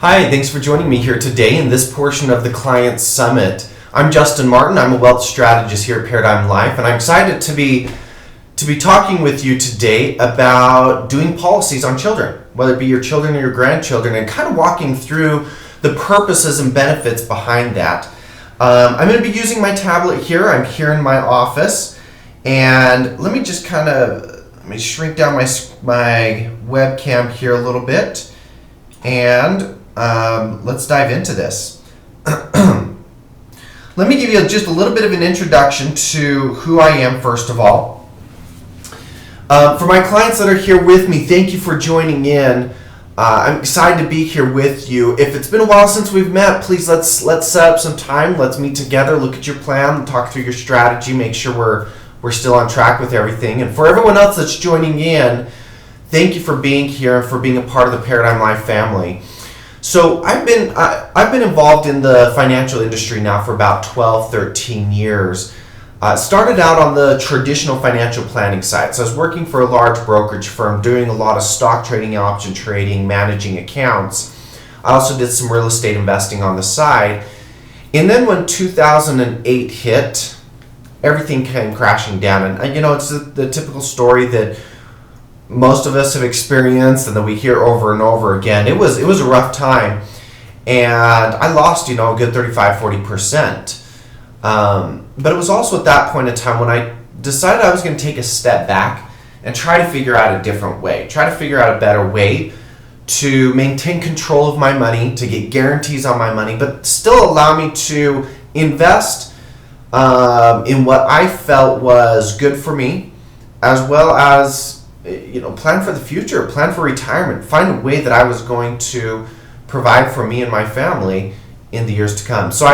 Hi, thanks for joining me here today in this portion of the Client Summit. I'm Justin Martin. I'm a wealth strategist here at Paradigm Life, and I'm excited to be talking with you today about doing policies on children, whether it be your children or your grandchildren, and kind of walking through the purposes and benefits behind that. I'm going to be using my tablet here. I'm here in my office, and let me just shrink down my webcam here a little bit, and let's dive into this. Let me give you just a little bit of an introduction to who I am, first of all. For my clients that are here with me, thank you for joining in. I'm excited to be here with you. If it's been a while since we've met, please let's set up some time. Let's meet together, look at your plan, talk through your strategy, make sure we're still on track with everything. And for everyone else that's joining in, thank you for being here and for being a part of the Paradigm Life family. So I've been involved in the financial industry now for about 12, 13 years. Started out on the traditional financial planning side. So I was working for a large brokerage firm, doing a lot of stock trading, option trading, managing accounts. I also did some real estate investing on the side. And then when 2008 hit, everything came crashing down. And it's the typical story that most of us have experienced and that we hear over and over again. It was a rough time, and I lost a good 35-40%. But it was also at that point in time when I decided I was going to take a step back and try to figure out a different way, try to figure out a better way to maintain control of my money, to get guarantees on my money, but still allow me to invest in what I felt was good for me, as well as plan for the future, plan for retirement, find a way that I was going to provide for me and my family in the years to come. So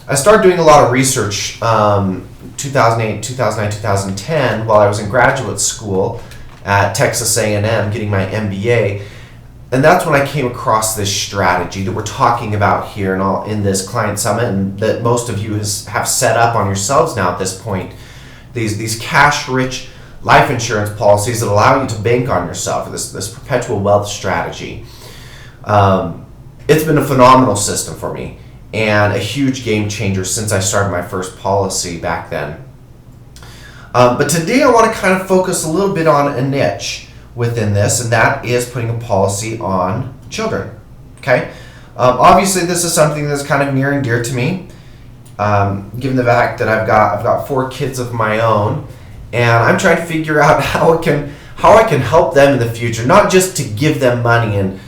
I started doing a lot of research 2008, 2009, 2010 while I was in graduate school at Texas A&M getting my MBA. And that's when I came across this strategy that we're talking about here in this Client Summit, and that most of you have set up on yourselves now at this point. These cash-rich life insurance policies that allow you to bank on yourself, this perpetual wealth strategy. It's been a phenomenal system for me and a huge game changer since I started my first policy back then. But today I want to kind of focus a little bit on a niche within this, and that is putting a policy on children. Okay? Obviously this is something that's kind of near and dear to me, given the fact that I've got 4 kids of my own. And I'm trying to figure out how I can help them in the future, not just to give them money and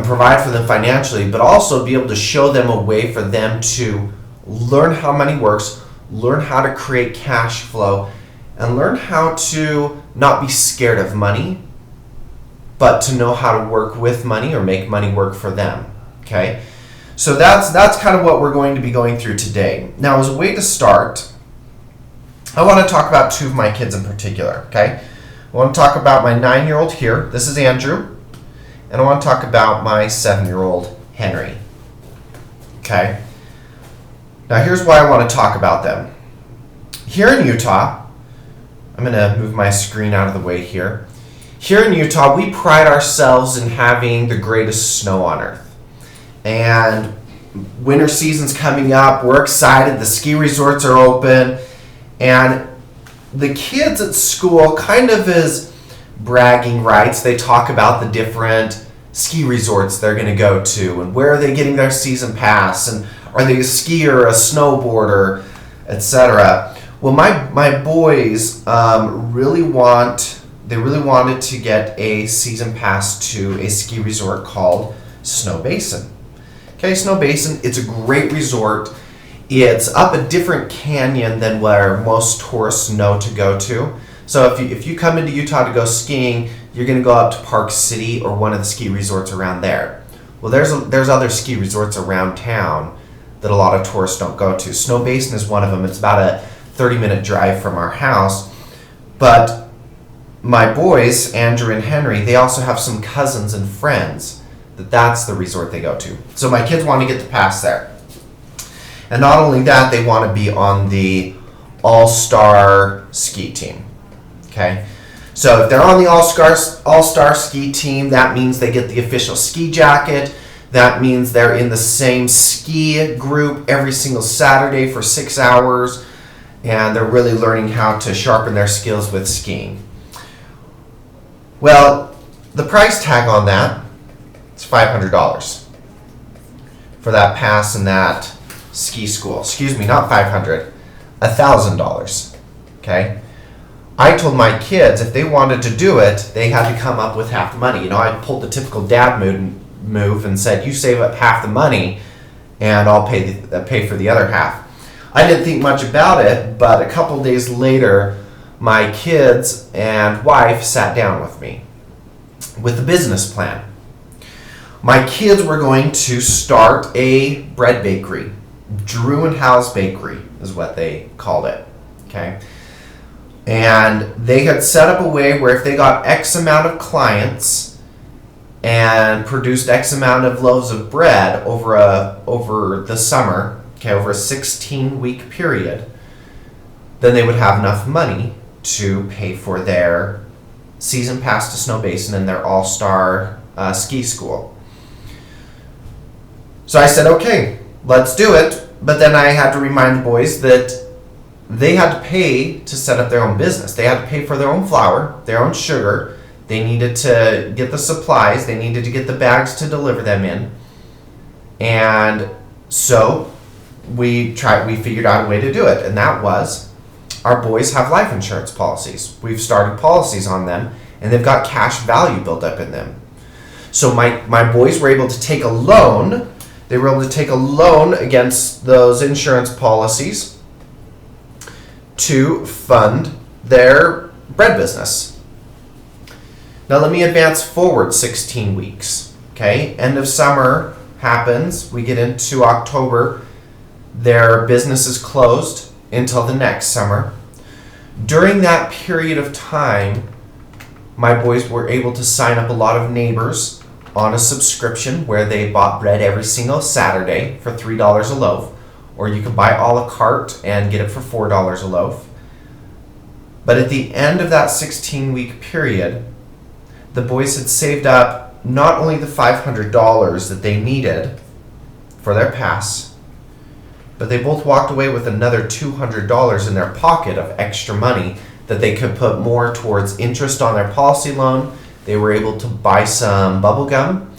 provide for them financially, but also be able to show them a way for them to learn how money works, learn how to create cash flow, and learn how to not be scared of money, but to know how to work with money or make money work for them. Okay? So that's kind of what we're going to be going through today. Now, as a way to start, I want to talk about 2 of my kids in particular, okay? I want to talk about my 9-year-old here. This is Andrew. And I want to talk about my 7-year-old Henry, okay? Now, here's why I want to talk about them. Here in Utah, I'm going to move my screen out of the way here. Here in Utah, we pride ourselves in having the greatest snow on earth. And winter season's coming up. We're excited. The ski resorts are open. And the kids at school kind of as bragging rights, they talk about the different ski resorts they're going to go to and where are they getting their season pass and are they a skier, a snowboarder, etc. Well, my boys really wanted to get a season pass to a ski resort called Snow Basin. Okay, Snow Basin, it's a great resort. It's up a different canyon than where most tourists know to go to. So if you come into Utah to go skiing, you're going to go up to Park City or one of the ski resorts around there. Well, there's other ski resorts around town that a lot of tourists don't go to. Snow Basin is one of them. It's about a 30-minute drive from our house. But my boys, Andrew and Henry, they also have some cousins and friends that's the resort they go to. So my kids want to get the pass there. And not only that, they want to be on the all-star ski team. Okay? So if they're on the all-star ski team, that means they get the official ski jacket. That means they're in the same ski group every single Saturday for 6 hours, and they're really learning how to sharpen their skills with skiing. Well, the price tag on that is $500 for that pass and that ski school. Excuse me, not $500, $1,000. Okay? I told my kids if they wanted to do it, they had to come up with half the money. I pulled the typical dad move and said, you save up half the money and I'll pay for the other half. I didn't think much about it, but a couple days later, my kids and wife sat down with me with a business plan. My kids were going to start a bread bakery. Drew and Hal's Bakery is what they called it. Okay? And they had set up a way where if they got X amount of clients and produced X amount of loaves of bread over the summer, over a 16-week period, then they would have enough money to pay for their season pass to Snow Basin and their all-star ski school. So I said, okay, let's do it. But then I had to remind the boys that they had to pay to set up their own business. They had to pay for their own flour, their own sugar. They needed to get the supplies. They needed to get the bags to deliver them in. And so we figured out a way to do it. And that was, our boys have life insurance policies. We've started policies on them, and they've got cash value built up in them. So my boys were able to take a loan. They were able to take a loan against those insurance policies to fund their bread business. Now let me advance forward 16 weeks. Okay, end of summer happens. We get into October. Their business is closed until the next summer. During that period of time, my boys were able to sign up a lot of neighbors on a subscription where they bought bread every single Saturday for $3 a loaf, or you could buy a la carte and get it for $4 a loaf. But at the end of that 16-week period, the boys had saved up not only the $500 that they needed for their pass, but they both walked away with another $200 in their pocket of extra money that they could put more towards interest on their policy loan. They were able to buy some bubble gum.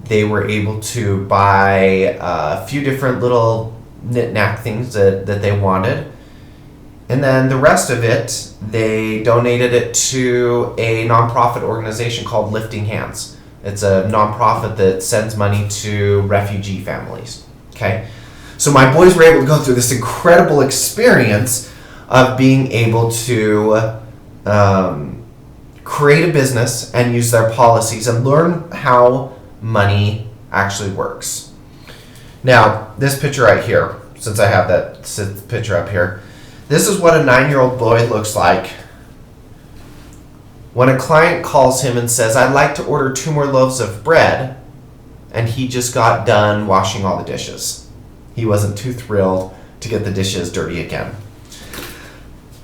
They were able to buy a few different little knick-knack things that they wanted. And then the rest of it, they donated it to a nonprofit organization called Lifting Hands. It's a nonprofit that sends money to refugee families. Okay? So my boys were able to go through this incredible experience of being able to create a business and use their policies and learn how money actually works. Now, this picture right here, since I have that picture up here, this is what a 9-year-old boy looks like when a client calls him and says, I'd like to order 2 more loaves of bread, and he just got done washing all the dishes. He wasn't too thrilled to get the dishes dirty again.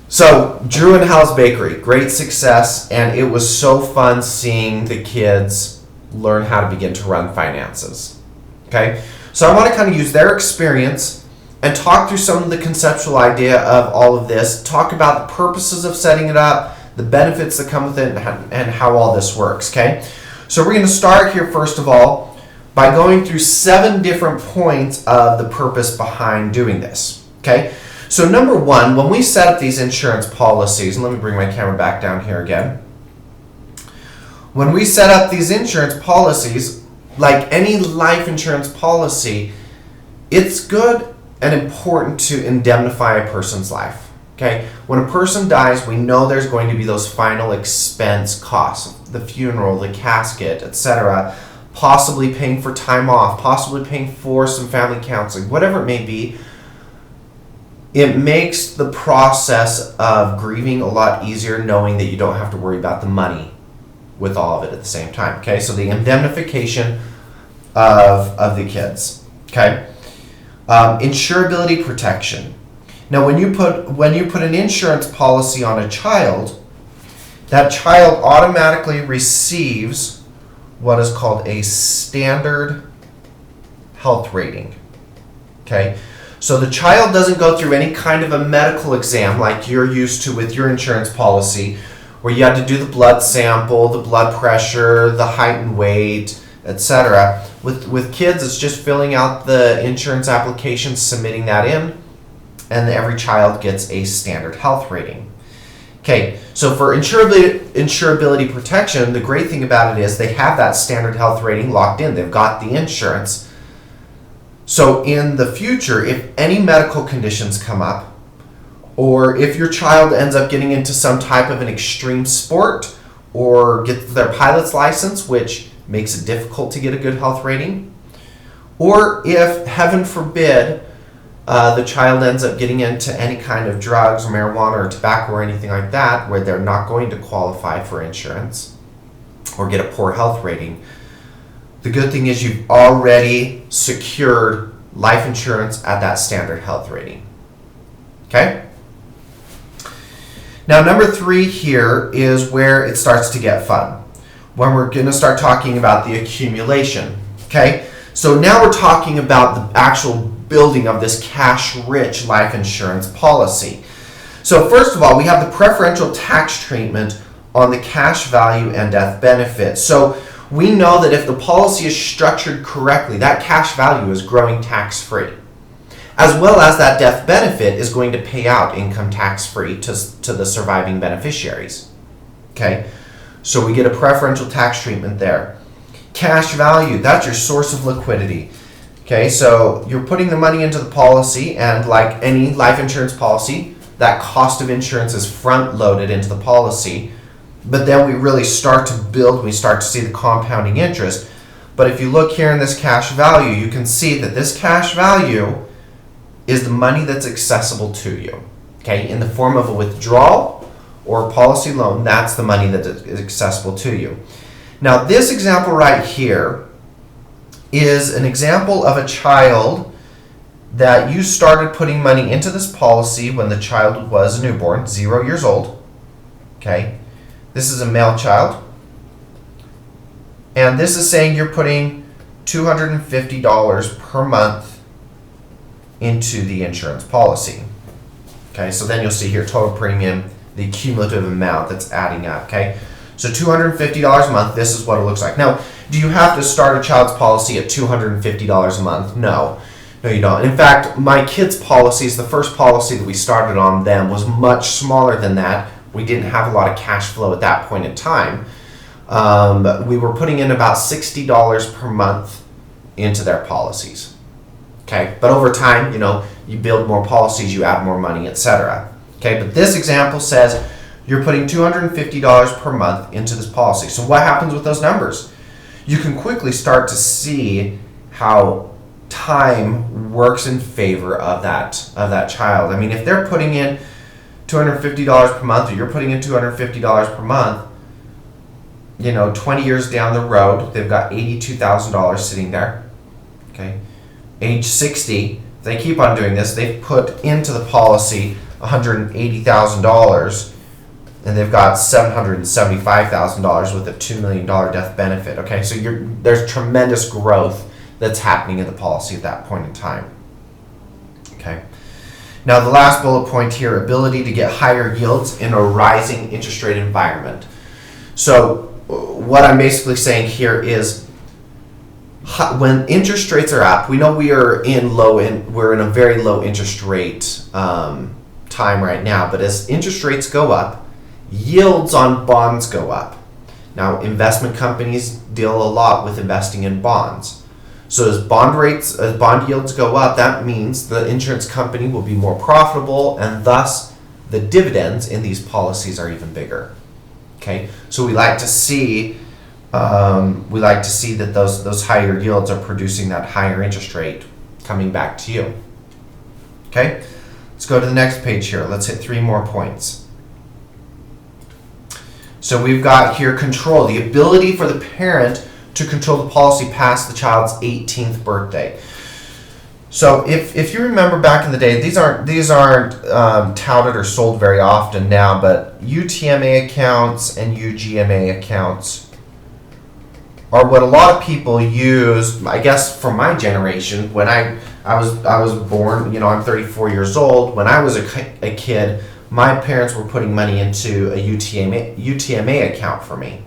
So, Drew and Hal's Bakery, great success, and it was so fun seeing the kids learn how to begin to run finances. Okay? So I want to kind of use their experience and talk through some of the conceptual idea of all of this, talk about the purposes of setting it up, the benefits that come with it, and how all this works, okay? So we're going to start here, first of all, by going through 7 different points of the purpose behind doing this, okay? So number 1, when we set up these insurance policies, and let me bring my camera back down here again. When we set up these insurance policies, like any life insurance policy, it's good and important to indemnify a person's life. Okay? When a person dies, we know there's going to be those final expense costs, the funeral, the casket, etc., possibly paying for time off, possibly paying for some family counseling, whatever it may be. It makes the process of grieving a lot easier knowing that you don't have to worry about the money with all of it at the same time. Okay? So the indemnification of the kids. Okay? Insurability protection. Now, when you put an insurance policy on a child, that child automatically receives what is called a standard health rating. Okay, so the child doesn't go through any kind of a medical exam like you're used to with your insurance policy, where you have to do the blood sample, the blood pressure, the height and weight, etc. With kids, it's just filling out the insurance application, submitting that in, and every child gets a standard health rating. Okay, so for insurability protection, the great thing about it is they have that standard health rating locked in. They've got the insurance. So in the future, if any medical conditions come up, or if your child ends up getting into some type of an extreme sport or gets their pilot's license, which makes it difficult to get a good health rating, or if, heaven forbid, the child ends up getting into any kind of drugs or marijuana or tobacco or anything like that, where they're not going to qualify for insurance or get a poor health rating, the good thing is you've already secured life insurance at that standard health rating. Okay? Now, number 3 here is where it starts to get fun, when we're going to start talking about the accumulation. Okay? So now we're talking about the actual building of this cash-rich life insurance policy. So first of all, we have the preferential tax treatment on the cash value and death benefit. So we know that if the policy is structured correctly, that cash value is growing tax-free, as well as that death benefit is going to pay out income tax-free to the surviving beneficiaries. Okay, so we get a preferential tax treatment there. Cash value, that's your source of liquidity. Okay, so you're putting the money into the policy, and like any life insurance policy, that cost of insurance is front-loaded into the policy. But then we really start to build, we start to see the compounding interest. But if you look here in this cash value, you can see that this cash value is the money that's accessible to you. Okay, in the form of a withdrawal or a policy loan, that's the money that is accessible to you. Now, this example right here is an example of a child that you started putting money into this policy when the child was a newborn, 0 years old. Okay. This is a male child, and this is saying you're putting $250 per month into the insurance policy. Okay, so then you'll see here total premium, the cumulative amount that's adding up. Okay, so $250 a month, this is what it looks like. Now, do you have to start a child's policy at $250 a month? No, you don't. In fact, my kids' policies, the first policy that we started on them was much smaller than that. We didn't have a lot of cash flow at that point in time. But we were putting in about $60 per month into their policies. Okay, but over time, you build more policies, you add more money, etc. Okay, but this example says you're putting $250 per month into this policy. So what happens with those numbers? You can quickly start to see how time works in favor of that child. I mean, if they're putting in $250 per month, or you're putting in $250 per month, 20 years down the road, they've got $82,000 sitting there. Okay, age 60, if they keep on doing this, they've put into the policy $180,000, and they've got $775,000 with a $2 million death benefit. Okay, so there's tremendous growth that's happening in the policy at that point in time. Okay. Now, the last bullet point here, ability to get higher yields in a rising interest rate environment. So what I'm basically saying here is when interest rates are up, we know we're in a very low interest rate time right now, but as interest rates go up, yields on bonds go up. Now, investment companies deal a lot with investing in bonds. So as bond yields go up, that means the insurance company will be more profitable, and thus the dividends in these policies are even bigger. Okay, so we like to see that those higher yields are producing that higher interest rate coming back to you. Okay, let's go to the next page here. Let's hit 3 more points. So we've got here control, the ability for the parent to control the policy past the child's 18th birthday. So if you remember back in the day, these aren't touted or sold very often now, but UTMA accounts and UGMA accounts are what a lot of people use, I guess, from my generation. When I was born, I'm 34 years old. When I was a kid, my parents were putting money into a UTMA account for me.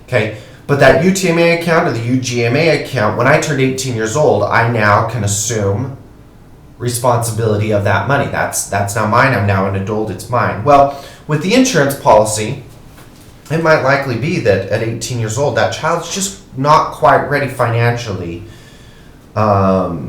Okay, but that UTMA account or the UGMA account, when I turned 18 years old, I now can assume responsibility of that money. That's now mine. I'm now an adult. It's mine. Well, with the insurance policy, it might likely be that at 18 years old, that child's just not quite ready financially or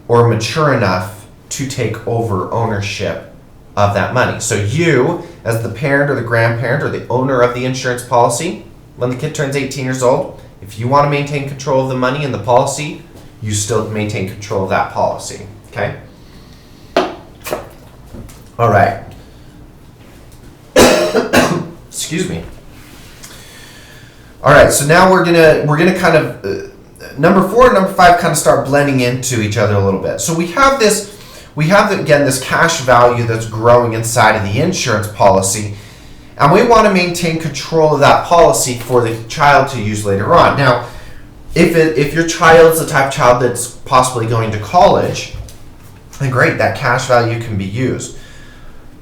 mature enough to take over ownership of that money. So you, as the parent or the grandparent or the owner of the insurance policy, when the kid turns 18 years old, if you want to maintain control of the money in the policy, you still maintain control of that policy. Okay? All right. Excuse me. All right, so now we're gonna kind of number 4 and number 5 kind of start blending into each other a little bit. So we have again this cash value that's growing inside of the insurance policy, and we want to maintain control of that policy for the child to use later on. Now, if your child's the type of child that's possibly going to college, then great, that cash value can be used.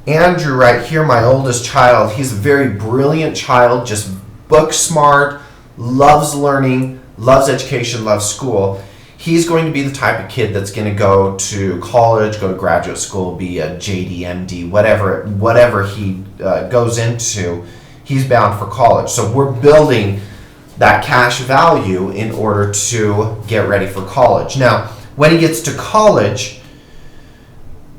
Andrew right here, my oldest child, he's a very brilliant child, just book smart, loves learning, loves education, loves school. He's going to be the type of kid that's going to go to college, go to graduate school, be a JD, MD, whatever he goes into, he's bound for college. So we're building that cash value in order to get ready for college. Now, when he gets to college,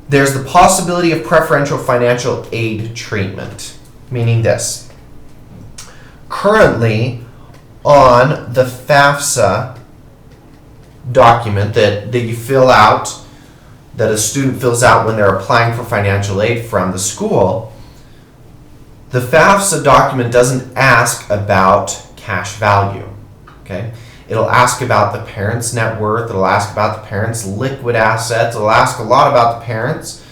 there's the possibility of preferential financial aid treatment, meaning this. Currently, on the FAFSA document that you fill out, that a student fills out when they're applying for financial aid from the school, the FAFSA document doesn't ask about cash value. Okay? It'll ask about the parent's net worth, it'll ask about the parent's liquid assets, it'll ask a lot about the parents,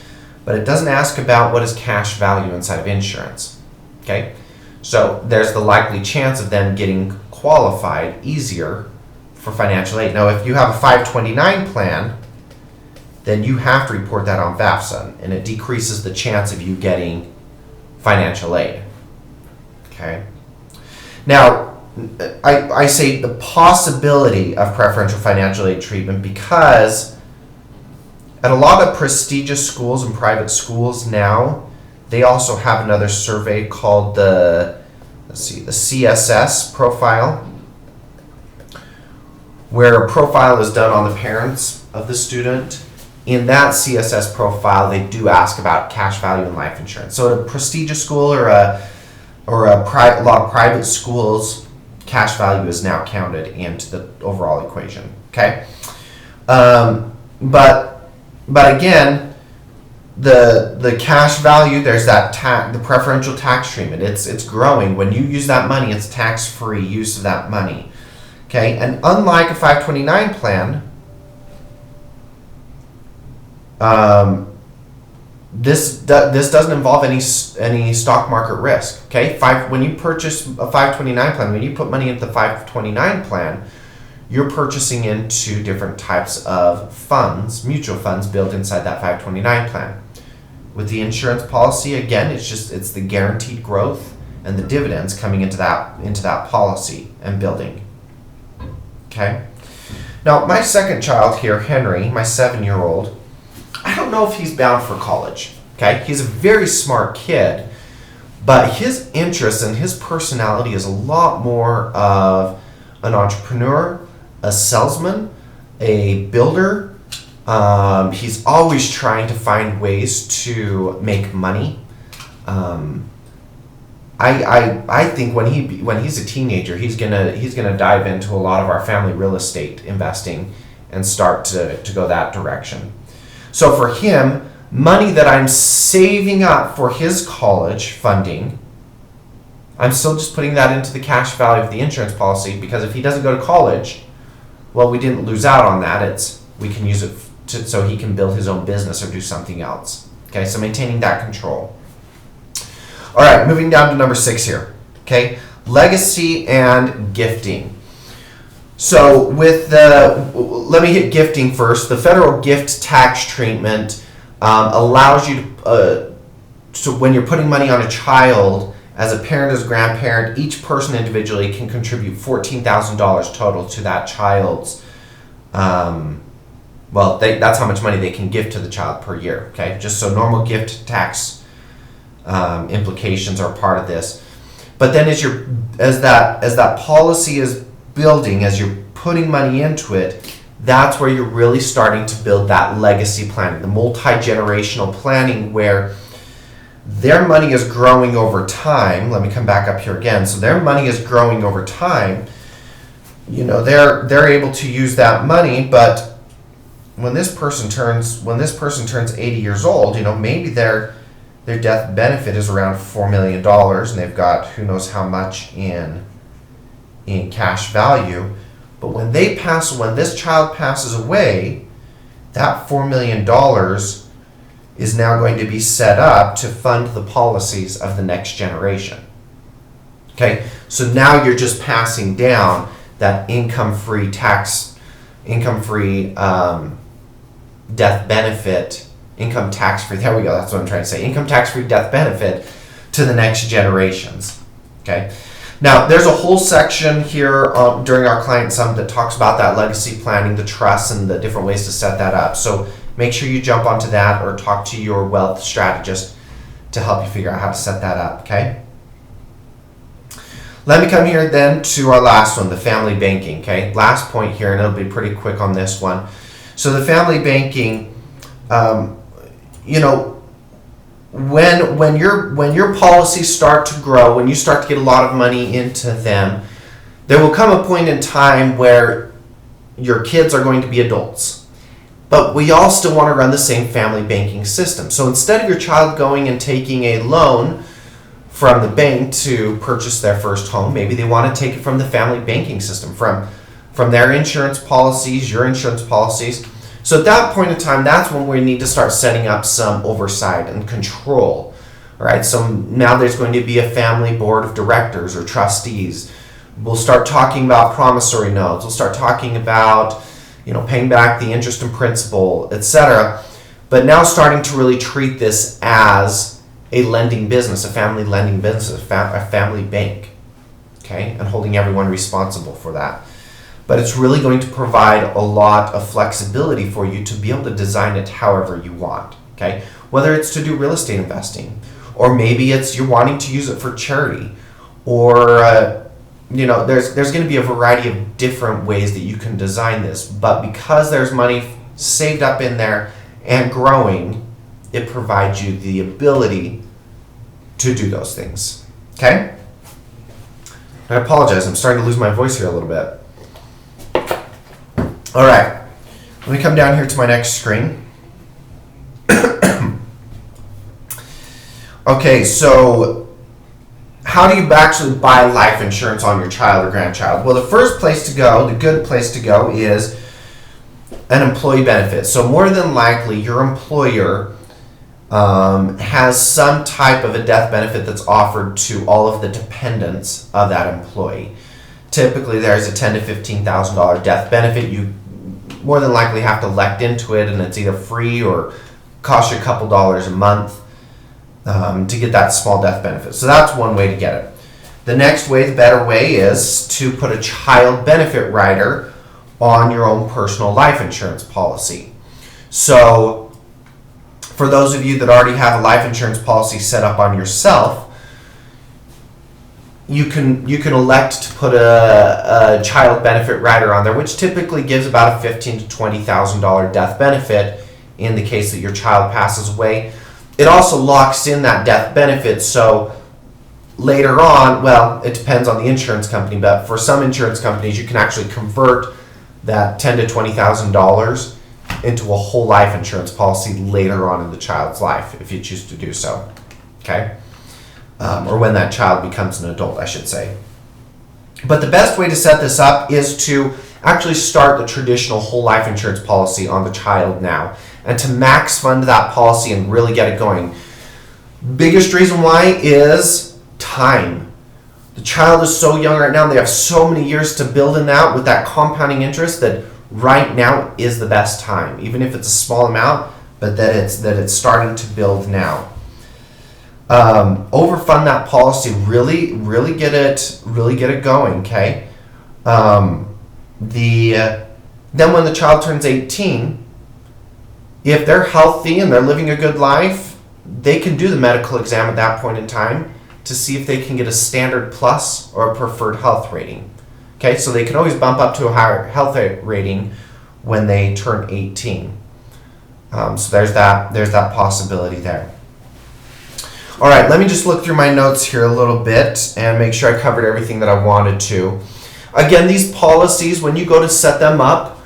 but it doesn't ask about what is cash value inside of insurance. Okay? So there's the likely chance of them getting qualified easier for financial aid. Now, if you have a 529 plan, then you have to report that on FAFSA, and it decreases the chance of you getting financial aid. Okay? Now, I say the possibility of preferential financial aid treatment because at a lot of prestigious schools and private schools now, they also have another survey called the CSS profile, where a profile is done on the parents of the student. In that CSS profile, they do ask about cash value and life insurance. So at a prestigious school or a lot of private schools, cash value is now counted into the overall equation. Okay, but again, the cash value, there's that the preferential tax treatment. It's growing. When you use that money, it's tax-free use of that money. Okay, and unlike a 529 plan, this doesn't involve any stock market risk. Okay, when you purchase a 529 plan, when you put money into the 529 plan, you're purchasing into different types of funds, mutual funds built inside that 529 plan. With the insurance policy, again, it's the guaranteed growth and the dividends coming into that policy and building. Okay. Now, my second child here, Henry, my 7-year-old, I don't know if he's bound for college. Okay, he's a very smart kid, but his interest and his personality is a lot more of an entrepreneur, a salesman, a builder. He's always trying to find ways to make money. I think when he's a teenager, he's gonna dive into a lot of our family real estate investing and start to go that direction. So for him, money that I'm saving up for his college funding, I'm still just putting that into the cash value of the insurance policy, because if he doesn't go to college, well, we didn't lose out on that. We can use it so he can build his own business or do something else. Okay, so maintaining that control. All right, moving down to number 6 here. Okay, legacy and gifting. So let me hit gifting first. The federal gift tax treatment allows you to when you're putting money on a child, as a parent, as a grandparent, each person individually can contribute $14,000 total to that child's, that's how much money they can give to the child per year, okay? Just so normal gift tax implications are part of this. But then as that policy is building, as you're putting money into it, that's where you're really starting to build that legacy planning, the multi-generational planning, where their money is growing over time. Let me come back up here again. So their money is growing over time. They're able to use that money, but when this person turns 80 years old, maybe their death benefit is around $4 million, and they've got who knows how much in cash value. But when this child passes away, that $4 million is now going to be set up to fund the policies of the next generation. Okay, so now you're just passing down that income-free death benefit, income tax-free, there we go, that's what I'm trying to say, income tax-free death benefit to the next generations. Okay, now there's a whole section here during our client summit that talks about that legacy planning, the trust, and the different ways to set that up. So make sure you jump onto that or talk to your wealth strategist to help you figure out how to set that up, okay? Let me come here then to our last one, the family banking, okay? Last point here, and it'll be pretty quick on this one. So the family banking, when your policies start to grow, when you start to get a lot of money into them, there will come a point in time where your kids are going to be adults. But we all still want to run the same family banking system. So instead of your child going and taking a loan from the bank to purchase their first home, maybe they want to take it from the family banking system, from their insurance policies, your insurance policies. So at that point in time, that's when we need to start setting up some oversight and control. All right, so now there's going to be a family board of directors or trustees. We'll start talking about promissory notes. We'll start talking about paying back the interest and principal, etc. But now starting to really treat this as a lending business, a family lending business, a family bank, okay, and holding everyone responsible for that. But it's really going to provide a lot of flexibility for you to be able to design it however you want, okay? Whether it's to do real estate investing, or maybe it's you're wanting to use it for charity, or there's going to be a variety of different ways that you can design this. But because there's money saved up in there and growing, it provides you the ability to do those things. Okay? I apologize, I'm starting to lose my voice here a little bit. All right, let me come down here to my next screen. Okay, so how do you actually buy life insurance on your child or grandchild? Well, the first place to go, the good place to go, is an employee benefit. So more than likely, your employer has some type of a death benefit that's offered to all of the dependents of that employee. Typically, there's a $10,000 to $15,000 death benefit. You more than likely have to elect into it, and it's either free or costs you a couple dollars a month to get that small death benefit. So that's one way to get it. The next way, the better way, is to put a child benefit rider on your own personal life insurance policy. So for those of you that already have a life insurance policy set up on yourself, you can elect to put a child benefit rider on there, which typically gives about a $15,000 to $20,000 death benefit in the case that your child passes away. It also locks in that death benefit, so later on, well, it depends on the insurance company, but for some insurance companies, you can actually convert that $10,000 to $20,000 into a whole life insurance policy later on in the child's life, if you choose to do so. Okay? Or when that child becomes an adult, I should say. But the best way to set this up is to actually start the traditional whole life insurance policy on the child now, and to max fund that policy and really get it going. Biggest reason why is time. The child is so young right now, they have so many years to build in that with that compounding interest, that right now is the best time, even if it's a small amount, but that it's starting to build now. Overfund that policy, really get it going, okay? Then when the child turns 18, if they're healthy and they're living a good life, they can do the medical exam at that point in time to see if they can get a standard plus or a preferred health rating. Okay, so they can always bump up to a higher health rating when they turn 18. So there's that possibility there. All right, let me just look through my notes here a little bit and make sure I covered everything that I wanted to. Again, these policies, when you go to set them up,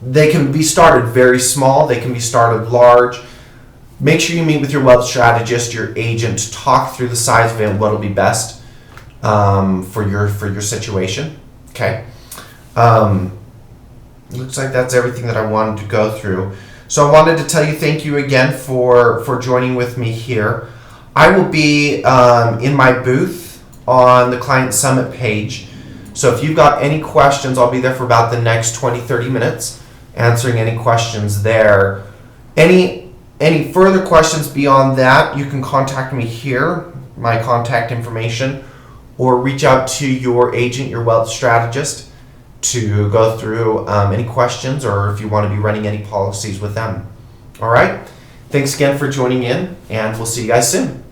they can be started very small, they can be started large. Make sure you meet with your wealth strategist, your agent, to talk through the size of it and what will be best for your situation. Okay. Looks like that's everything that I wanted to go through. So I wanted to tell you thank you again for joining with me here. I will be in my booth on the Client Summit page. So if you've got any questions, I'll be there for about the next 20-30 minutes answering any questions there. Any further questions beyond that, you can contact me here, my contact information, or reach out to your agent, your wealth strategist, to go through any questions, or if you want to be running any policies with them. All right? Thanks again for joining in, and we'll see you guys soon.